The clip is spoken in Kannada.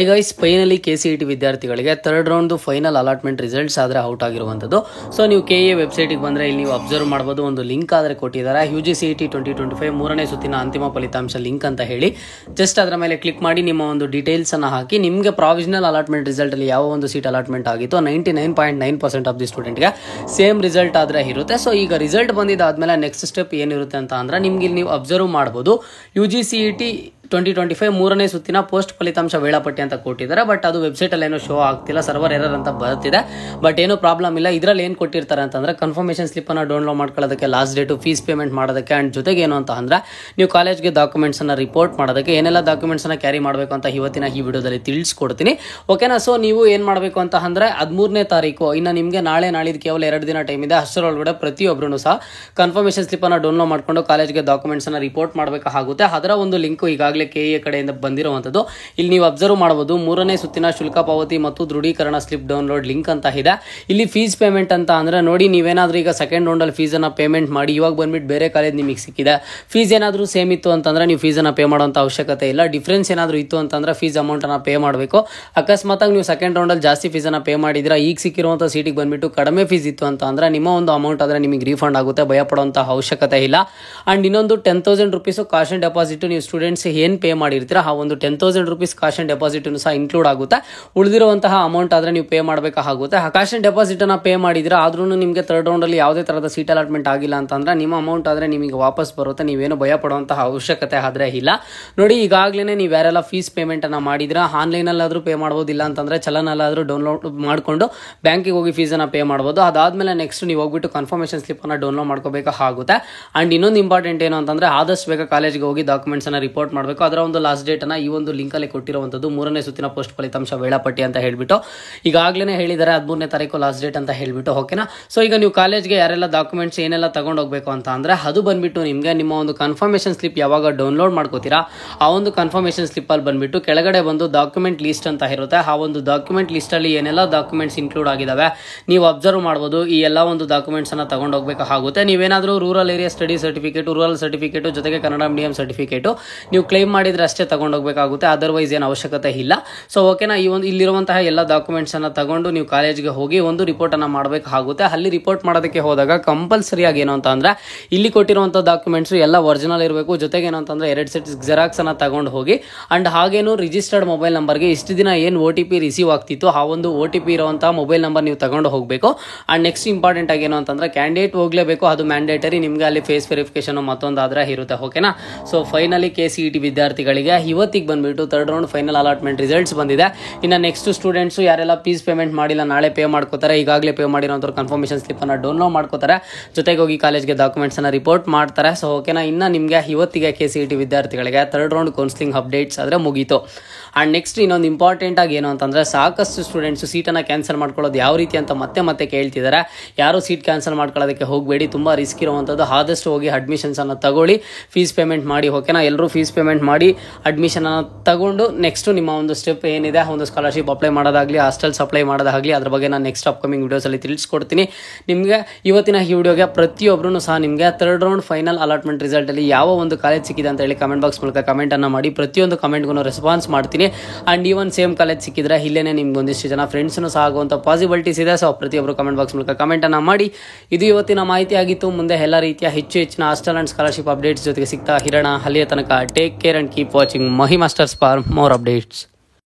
ಗೈಸ್ ಫೈನಲಿ KCET ವಿದ್ಯಾರ್ಥಿಗಳಿಗೆ third round final allotment results ಆದರೆ ಔಟ್ ಆಗಿರುವಂಥದ್ದು. ಸೊ ನೀವು KE ವೆಬ್ಸೈಟಿಗೆ ಬಂದರೆ ಇಲ್ಲಿ ನೀವು ಅಬ್ಸರ್ವ್ ಮಾಡ್ಬೋದು, ಒಂದು ಲಿಂಕ್ ಆದರೆ ಕೊಟ್ಟಿದ್ದಾರೆ. UGCET 2025 ಮೂರನೇ ಸುತ್ತಿನ ಅಂತಿಮ ಫಲಿತಾಂಶ ಲಿಂಕ್ ಅಂತ ಹೇಳಿ ಜಸ್ಟ್ ಅದರ ಮೇಲೆ ಕ್ಲಿಕ್ ಮಾಡಿ ನಿಮ್ಮ ಒಂದು ಡೀಟೇಲ್ಸನ್ನು ಹಾಕಿ ನಿಮಗೆ ಪ್ರಾವಿಷನಲ್ ಅಲಾಟ್ಮೆಂಟ್ ರಿಸಲ್ಟಲ್ಲಿ ಯಾವ ಒಂದು ಸೀಟ್ ಅಲಾಟ್ಮೆಂಟ್ ಆಗಿತ್ತು 99.9% ಆಫ್ ದಿ ಸ್ಟೂಡೆಂಟ್ಗೆ ಸೇಮ್ ರಿಸಲ್ಟ್ ಆದರೆ ಇರುತ್ತೆ. ಸೊ ಈಗ ರಿಸಲ್ಟ್ ಬಂದಿದ್ದಾದಮೇಲೆ ನೆಕ್ಸ್ಟ್ ಸ್ಟೆಪ್ ಏನಿರುತ್ತೆ ಅಂತ ಅಂದರೆ ನಿಮ್ಗೆ ಇಲ್ಲಿ ನೀವು ಅಬ್ಸರ್ವ್ ಮಾಡ್ಬೋದು UGCET 2025 ಮೂರನೇ ಸುತ್ತಿನ ಪೋಸ್ಟ್ ಫಲಿತಾಂಶ ವೇಳಾಪಟ್ಟಿ ಅಂತ ಕೊಟ್ಟಿದ್ದಾರೆ. ಬಟ್ ಅದು ವೆಬ್ಸೈಟಲ್ಲಿ ಏನೋ ಶೋ ಆಗ್ತಿಲ್ಲ, ಸರ್ವರ್ ಎರರ್ ಅಂತ ಬರ್ತಿದೆ. ಬಟ್ ಏನೂ ಪ್ರಾಬ್ಲಮ್ ಇಲ್ಲ. ಇದರಲ್ಲಿ ಏನು ಕೊಟ್ಟಿರ್ತಾರೆ ಅಂತಂದರೆ ಕನ್ಫರ್ಮೇಷನ್ ಸ್ಲಿಪ್ಪನ್ನು ಡೌನ್ಲೋಡ್ ಮಾಡ್ಕೊಳ್ಳೋದಕ್ಕೆ, ಲಾಸ್ಟ್ ಡೇಟು, ಫೀಸ್ ಪೇಮೆಂಟ್ ಮಾಡೋದಕ್ಕೆ, ಆ್ಯಂಡ್ ಜೊತೆಗೆ ಏನು ಅಂತ ಅಂದರೆ ನೀವು ಕಾಲೇಜ್ಗೆ ಡಾಕ್ಯುಮೆಂಟ್ಸನ್ನು ರಿಪೋರ್ಟ್ ಮಾಡೋದಕ್ಕೆ ಏನೆಲ್ಲ ಡಾಕ್ಯುಮೆಂಟ್ಸನ್ನು ಕ್ಯಾರಿ ಮಾಡಬೇಕು ಅಂತ ಇವತ್ತಿನ ಈ ವಿಡಿಯೋದಲ್ಲಿ ತಿಳಿಸ್ಕೊಡ್ತೀನಿ. ಓಕೆನಾ? ಸೊ ನೀವು ಏನು ಮಾಡಬೇಕು ಅಂತ ಅಂದರೆ 13ನೇ ತಾರೀಕು, ಇನ್ನು ನಿಮಗೆ ನಾಳಿದ್ದು ಕೇವಲ 2 ದಿನ ಟೈಮ್ ಇದೆ. ಅಷ್ಟರೊಳಗಡೆ ಪ್ರತಿಯೊಬ್ಬರೂ ಸಹ ಕನ್ಫರ್ಮೇಷನ್ ಸ್ಲಿಪ್ಪನ್ನು ಡೌನ್ಲೋಡ್ ಮಾಡಿಕೊಂಡು ಕಾಲೇಜ್ಗೆ ಡಾಕ್ಯುಮೆಂಟ್ಸನ್ನು ರಿಪೋರ್ಟ್ ಮಾಡಬೇಕಾಗುತ್ತೆ. ಅದರ ಒಂದು ಲಿಂಕು ಈಗಾಗಲೇ KE ಕಡೆಯಿಂದ ಬಂದಿರುವಂಥದ್ದು. ಇಲ್ಲಿ ನೀವು ಅಬ್ಸರ್ವ್ ಮಾಡಬಹುದು, ಮೂರನೇ ಸುತ್ತಿನ ಶುಲ್ಕ ಪಾವತಿ ಮತ್ತು ದೃಢೀಕರಣ ಸ್ಲಿಪ್ ಡೌನ್ಲೋಡ್ ಲಿಂಕ್ ಅಂತ ಇದೆ. ಇಲ್ಲಿ ಫೀಸ್ ಪೇಮೆಂಟ್ ಅಂತ ಅಂದರೆ ನೋಡಿ, ನೀವೇನಾದರೂ ಈಗ ಸೆಕೆಂಡ್ ರೌಂಡಲ್ಲಿ ಫೀಸನ್ನು ಪೇಮೆಂಟ್ ಮಾಡಿ ಇವಾಗ ಬಂದ್ಬಿಟ್ಟು ಬೇರೆ ಕಾಲೇಜ್ ನಿಮಗೆ ಸಿಕ್ಕಿದೆ, ಫೀಸ್ ಏನಾದರೂ ಸೇಮ್ ಇತ್ತು ಅಂತಂದರೆ ನೀವು ಫೀಸನ್ನು ಪೇ ಮಾಡೋಂಥ ಅವಶ್ಯಕತೆ ಇಲ್ಲ. ಡಿಫ್ರೆನ್ಸ್ ಏನಾದರೂ ಇತ್ತು ಅಂತಂದರೆ ಫೀಸ್ ಅಮೌಂಟನ್ನು ಪೇ ಮಾಡಬೇಕು. ಅಕಸ್ಮಾತಾಗಿ ನೀವು ಸೆಕೆಂಡ್ ರೌಂಡಲ್ಲಿ ಜಾಸ್ತಿ ಫೀಸನ್ನು ಪೇ ಮಾಡಿದ್ರೆ ಈಗ ಸಿಕ್ಕಿರುವಂಥ ಸೀಟಿಗೆ ಬಂದುಬಿಟ್ಟು ಕಡಿಮೆ ಫೀಸ್ ಇತ್ತು ಅಂತ ಅಂದರೆ ನಿಮ್ಮ ಒಂದು ಅಮೌಂಟ್ ಆದರೆ ನಿಮಗೆ ರೀಫಂಡ್ ಆಗುತ್ತೆ, ಭಯ ಪಡುವಂಥ ಅವಶ್ಯಕತೆ ಇಲ್ಲ. ಆ್ಯಂಡ್ ಇನ್ನೊಂದು 10,000 ರೂಪೀಸು ಕಾಶ್ ಆ್ಯಂಡ್ ಡೆಪಾಸಿಟ್ ನೀವು ಸ್ಟೂಡೆಂಟ್ಸ್ ಏನು ಪೇ ಮಾಡಿರ್ತೀರ ಆ ಒಂದು 10,000 ರೂಪೀಸ್ ಕಾಶ್ ಆ್ಯಂಡ್ ಡೆಪಾಸಿಟ್ ಸಹ ಇನ್ಕ್ಲೂಡ್ ಆಗುತ್ತೆ. ಉಳಿದಿರುವಂತಹ ಅಮೌಂಟ್ ಆದರೆ ನೀವು ಪೇ ಮಾಡಬೇಕಾಗುತ್ತೆ. ಕಾಶ್ ಆ್ಯಂಡ್ ಡೆಪಾಸಿಟ್ ಅನ್ನು ಪೇ ಮಾಡಿದ್ರೆ ಆದ್ರೂ ನಿಮಗೆ ಥರ್ಡ್ ರೌಂಡಲ್ಲಿ ಯಾವುದೇ ಥರದ ಸೀಟ್ ಅಲಾಟ್ಮೆಂಟ್ ಆಗಿಲ್ಲ ಅಂತಂದ್ರೆ ನಿಮ್ಮ ಅಮೌಂಟ್ ಆದರೆ ನಿಮಗೆ ವಾಪಸ್ ಬರುತ್ತೆ. ನೀವೇನು ಭಯ ಪಡುವಂತಹ ಅವಶ್ಯಕತೆ ಆದರೆ ಇಲ್ಲ. ನೋಡಿ, ಈಗಾಗಲೇ ನೀವು ಯಾರೆಲ್ಲ ಫೀಸ್ ಪೇಮೆಂಟನ್ನು ಮಾಡಿದ್ರೆ ಆನ್ಲೈನಲ್ಲಾದರೂ ಪೇ ಮಾಡ್ಬೋದಿಲ್ಲ ಅಂತಂದರೆ ಚಲನಲ್ಲಾದರೂ ಡೌನ್ಲೋಡ್ ಮಾಡಿಕೊಂಡು ಬ್ಯಾಂಕಿಗೆ ಹೋಗಿ ಫೀಸನ್ನು ಪೇ ಮಾಡ್ಬೋದು. ಅದಾದಮೇಲೆ ನೆಕ್ಸ್ಟ್ ನೀವು ಹೋಗ್ಬಿಟ್ಟು ಕನ್ಫರ್ಮೇಷನ್ ಸ್ಲಿಪ್ಪನ್ನು ಡೌನ್ಲೋಡ್ ಮಾಡ್ಕೋಬೇಕಾಗುತ್ತೆ. ಆ್ಯಂಡ್ ಇನ್ನೊಂದು ಇಂಪಾರ್ಟೆಂಟ್ ಏನು ಅಂತಂದರೆ ಆದಷ್ಟು ಬೇಗ ಕಾಲೇಜ್ಗೆ ಹೋಗಿ ಡಾಕ್ಯುಮೆಂಟ್ಸನ್ನು ರಿಪೋರ್ಟ್ ಮಾಡಬೇಕು. ಅದರ ಒಂದು ಲಾಸ್ಟ್ ಡೇಟನ್ನು ಈ ಒಂದು ಲಿಂಕಲ್ಲಿ ಕೊಟ್ಟಿರುವಂಥದ್ದು, ಮೂರನೇ ಸುತ್ತಿನ ಪೋಸ್ಟ್ ಫಲಿತಾಂಶ ವೇಳಾಪಟ್ಟಿ ಅಂತ ಹೇಳಿಬಿಟ್ಟು ಈಗಾಗಲೇ ಹೇಳಿದ್ದಾರೆ 13ನೇ ತಾರೀಕು ಲಾಸ್ಟ್ ಡೇಟ್ ಅಂತ ಹೇಳಿಬಿಟ್ಟು. ಓಕೆನಾ? ಸೊ ಈಗ ನೀವು ಕಾಲೇಜ್ಗೆ ಯಾರೆಲ್ಲ ಡಾಕ್ಯುಮೆಂಟ್ಸ್ ಏನೆಲ್ಲ ತಗೊಂಡು ಹೋಗಬೇಕು ಅಂತ ಅಂದರೆ ಅದು ಬಂದುಬಿಟ್ಟು ನಿಮಗೆ ನಿಮ್ಮ ಒಂದು ಕನ್ಫರ್ಮೇಷನ್ ಸ್ಲಿಪ್ ಯಾವಾಗ ಡೌನ್ಲೋಡ್ ಮಾಡ್ಕೋತೀರಾ ಆ ಒಂದು ಕನ್ಫರ್ಮೇಷನ್ ಸ್ಲಿಪ್ಪಲ್ಲಿ ಬಂದುಬಿಟ್ಟು ಕೆಳಗಡೆ ಬಂದು ಡಾಕ್ಯುಮೆಂಟ್ ಲಿಸ್ಟ್ ಅಂತ ಇರುತ್ತೆ. ಆ ಒಂದು ಡಾಕ್ಯುಮೆಂಟ್ ಲಿಸ್ಟಲ್ಲಿ ಏನೆಲ್ಲ ಡಾಕ್ಯುಮೆಂಟ್ಸ್ ಇನ್ಕ್ಲೂಡ್ ಆಗಿದ್ದಾವೆ ನೀವು ಅಬ್ಸರ್ವ್ ಮಾಡ್ಬೋದು. ಈ ಎಲ್ಲ ಒಂದು ಡಾಕ್ಯುಮೆಂಟ್ಸನ್ನು ತಗೊಂಡು ಹೋಗಬೇಕಾಗುತ್ತೆ. ನೀವೇನಾದರೂ rural area study certificate, rural certificate, ಜೊತೆಗೆ ಕನ್ನಡ ಮೀಡಿಯಂ ಸರ್ಟಿಫಿಕೇಟು ನೀವು ಕ್ಲೈಮ್ ಮಾಡಿದರೆ ಅಷ್ಟೇ ತಗೊಂಡು ಹೋಗಬೇಕಾಗುತ್ತೆ, ಅದರ್ವೈಸ್ ಏನು ಅವಶ್ಯಕತೆ ಇಲ್ಲ. ಸೊ ಓಕೆನಾ? ಈ ಒಂದು ಇಲ್ಲಿರುವಂತಹ ಎಲ್ಲ ಡಾಕ್ಯುಮೆಂಟ್ಸನ್ನು ತಗೊಂಡು ನೀವು ಕಾಲೇಜ್ಗೆ ಹೋಗಿ ಒಂದು ರಿಪೋರ್ಟನ್ನು ಮಾಡಬೇಕಾಗುತ್ತೆ. ಅಲ್ಲಿ ರಿಪೋರ್ಟ್ ಮಾಡೋದಕ್ಕೆ ಹೋದಾಗ ಕಂಪಲ್ಸರಿಯಾಗಿ ಏನು ಅಂತ ಅಂದರೆ ಇಲ್ಲಿ ಕೊಟ್ಟಿರುವಂಥ ಡಾಕ್ಯುಮೆಂಟ್ಸು ಎಲ್ಲ ಒರಿಜಿನಲ್ ಇರಬೇಕು. ಜೊತೆಗೆ ಏನು ಅಂತಂದರೆ 2 ಸೆಟ್ ಜೆರಾಕ್ಸನ್ನು ತಗೊಂಡು ಹೋಗಿ. ಆ್ಯಂಡ್ ಹಾಗೇನು ರಿಜಿಸ್ಟರ್ಡ್ ಮೊಬೈಲ್ ನಂಬರ್ಗೆ ಇಷ್ಟು ದಿನ ಏನು OTP ರಿಸೀವ್ ಆಗ್ತಿತ್ತು ಆ ಒಂದು OTP ಇರುವಂಥ ಮೊಬೈಲ್ ನಂಬರ್ ನೀವು ತಗೊಂಡು ಹೋಗಬೇಕು. ಆ್ಯಂಡ್ ನೆಕ್ಸ್ಟ್ ಇಂಪಾರ್ಟೆಂಟ್ ಆಗಿ ಏನು ಅಂತಂದರೆ ಕ್ಯಾಂಡಿಡೇಟ್ ಹೋಗಲೇಬೇಕು, ಅದು ಮ್ಯಾಂಡೇಟರಿ. ನಿಮಗೆ ಅಲ್ಲಿ ಫೇಸ್ ವೆರಿಫಿಕೇಷನ್ ಮತ್ತೊಂದಾದರೆ ಇರುತ್ತೆ. ಓಕೆನಾ? ಸೊ ಫೈನಲಿ KCET ವಿದ್ಯಾರ್ಥಿಗಳಿಗೆ ಇವತ್ತಿಗೆ ಬಂದುಬಿಟ್ಟು third round final allotment results ಬಂದಿದೆ. ಇನ್ನು ನೆಕ್ಸ್ಟ್ ಸ್ಟೂಡೆಂಟ್ಸು ಯಾರೆಲ್ಲ ಫೀಸ್ ಪೇಮೆಂಟ್ ಮಾಡಿಲ್ಲ ನಾಳೆ ಪೇ ಮಾಡ್ಕೋತಾರೆ, ಈಗಾಗಲೇ ಪೇ ಮಾಡಿರೋಂಥವ್ರು ಕನ್ಫರ್ಮೇಷನ್ ಸ್ಲಿಪ್ಪನ್ನು ಡೌನ್ಲೋಡ್ ಮಾಡ್ಕೋತಾರೆ, ಜೊತೆಗೆ ಹೋಗಿ ಕಾಲೇಜ್ಗೆ ಡಾಕ್ಯುಮೆಂಟ್ಸನ್ನು ರಿಪೋರ್ಟ್ ಮಾಡ್ತಾರೆ. ಸೊ ಓಕೆನಾ? ಇನ್ನು ನಿಮಗೆ ಇವತ್ತಿಗೆ KCET ವಿದ್ಯಾರ್ಥಿಗಳಿಗೆ ಥರ್ಡ್ ರೌಂಡ್ ಕೌನ್ಸಿಲಿಂಗ್ ಅಪ್ಡೇಟ್ಸ್ ಆದರೆ ಮುಗೀತು. ಆ್ಯಂಡ್ ನೆಕ್ಸ್ಟ್ ಇನ್ನೊಂದು ಇಂಪಾರ್ಟೆಂಟ್ ಆಗಿ ಏನು ಅಂತಂದರೆ ಸಾಕಷ್ಟು ಸ್ಟೂಡೆಂಟ್ಸು ಸೀಟನ್ನು ಕ್ಯಾನ್ಸಲ್ ಮಾಡ್ಕೊಳ್ಳೋದು ಯಾವ ರೀತಿ ಅಂತ ಮತ್ತೆ ಕೇಳ್ತಿದ್ದಾರೆ. ಯಾರು ಸೀಟ್ ಕ್ಯಾನ್ಸಲ್ ಮಾಡ್ಕೊಳ್ಳೋದಕ್ಕೆ ಹೋಗಬೇಡಿ, ತುಂಬ ರಿಸ್ಕ್ ಇರುವಂಥದ್ದು. ಆದಷ್ಟು ಹೋಗಿ ಅಡ್ಮಿಷನ್ಸನ್ನು ತಗೊಳ್ಳಿ, ಫೀಸ್ ಪೇಮೆಂಟ್ ಮಾಡಿ. ಓಕೆನಾ? ಎಲ್ಲರೂ ಫೀಸ್ ಪೇಮೆಂಟ್ ಮಾಡಿ ಅಡ್ಮಿಷನನ್ನು ತಗೊಂಡು ನೆಕ್ಸ್ಟು ನಿಮ್ಮ ಒಂದು ಸ್ಟೆಪ್ ಏನಿದೆ, ಒಂದು ಸ್ಕಾಲರ್ಶಿಪ್ ಅಪ್ಲೈ ಮಾಡೋದಾಗಲಿ, ಹಾಸ್ಟೆಲ್ಸ್ ಅಪ್ಲೈ ಮಾಡೋದಾಗಲಿ, ಅದ್ರ ಬಗ್ಗೆ ನಾನು ನೆಕ್ಸ್ಟ್ ಅಪ್ಕಮಿಂಗ್ ವೀಡಿಯೋಸಲ್ಲಿ ತಿಳಿಸ್ಕೊಡ್ತೀನಿ. ನಿಮಗೆ ಇವತ್ತಿನ ಈ ವಿಡಿಯೋಗೆ ಪ್ರತಿಯೊಬ್ಬರೂ ಸಹ ನಿಮಗೆ ಥರ್ಡ್ ರೌಂಡ್ ಫೈನಲ್ ಅಲಾಟ್ಮೆಂಟ್ ರಿಸಲ್ಟಲ್ಲಿ ಯಾವ ಒಂದು ಕಾಲೇಜ್ ಸಿಕ್ಕಿದೆ ಅಂತ ಹೇಳಿ ಕಮೆಂಟ್ ಬಾಕ್ಸ್ ಮೂಲಕ ಕಮೆಂಟನ್ನು ಮಾಡಿ. ಪ್ರತಿಯೊಂದು ಕಮೆಂಟ್ಗೂ ರೆಸ್ಪಾನ್ಸ್ ಮಾಡ್ತೀನಿ. ಆ್ಯಂಡ್ ಈವನ್ ಸೇಮ್ ಕಾಲೇಜ್ ಸಿಕ್ಕಿದ್ರೆ ಇಲ್ಲೇ ನಿಮ್ಗೆ ಒಂದಿಷ್ಟು ಜನ ಫ್ರೆಂಡ್ಸ್ನು ಸಹ ಆಗುವಂಥ ಪಾಸಿಬಿಲಿಟೀಸ್ ಇದೆ. ಸೊ ಪ್ರತಿಯೊಬ್ಬರು ಕಮೆಂಟ್ ಬಾಕ್ಸ್ ಮೂಲಕ ಕಮೆಂಟನ್ನು ಮಾಡಿ. ಇದು ಇವತ್ತಿನ ಮಾಹಿತಿ ಆಗಿತ್ತು. ಮುಂದೆ ಎಲ್ಲ ರೀತಿಯ ಹೆಚ್ಚಿನ ಹಾಸ್ಟೆಲ್ ಆ್ಯಂಡ್ ಸ್ಕಾಲರ್ಶಿಪ್ ಅಪ್ಡೇಟ್ಸ್ ಜೊತೆಗೆ ಸಿಗ್ತಾ ಇರೋಣ. ಅಲ್ಲಿಯ ತನಕ take care and keep watching Mahi masters for more updates.